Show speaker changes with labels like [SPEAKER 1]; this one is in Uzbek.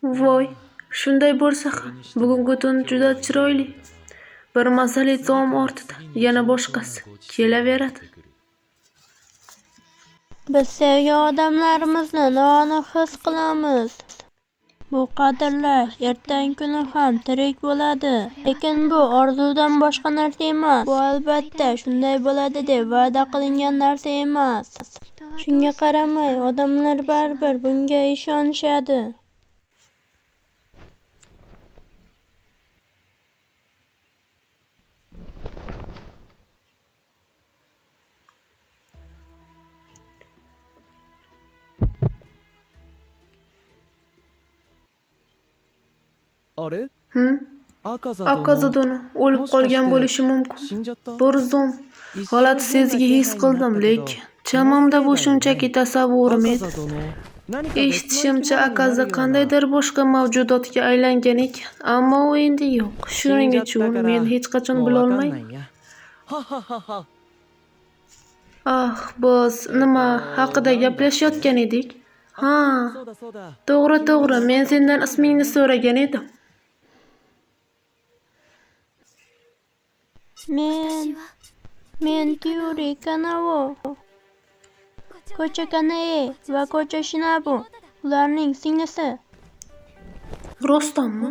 [SPEAKER 1] Voy, shunday bo'lsa ham, bugungi tun juda chiroyli. Bir mazali taom ortida yana boshqasi kelaveradi.
[SPEAKER 2] Biz sevgan odamlarimizni noaniq his qilamiz. Bu qadrlar ertangi kuni ham tirik bo'ladi. Lekin bu orzudan boshqa narsa emas. Bu albatta shunday bo'ladi deb va'da qilingan narsa emas. Shunga qaramay, odamlar baribir bunga ishonishadi.
[SPEAKER 1] Akazadon o'lib qolgan bo'lishi mumkin. Burzum g'alati sezgi his qildim, lekin chamamda bu shunchaki tasavvurim edi. Eshitishimcha, Akaza qandaydir boshqa mavjudotga aylangan ekan, ammo u endi yo'q. Shuning uchun men hech qachon bilolmayman. Biz nima haqida gaplashayotgan edik? Ha, to'g'ri, men sendan ismingni so'ragan edim.
[SPEAKER 2] Men Tyuri Kanavo, Kocha Kanae va Kocha Shinabu, ularning singlisi.
[SPEAKER 1] Rostdanmi?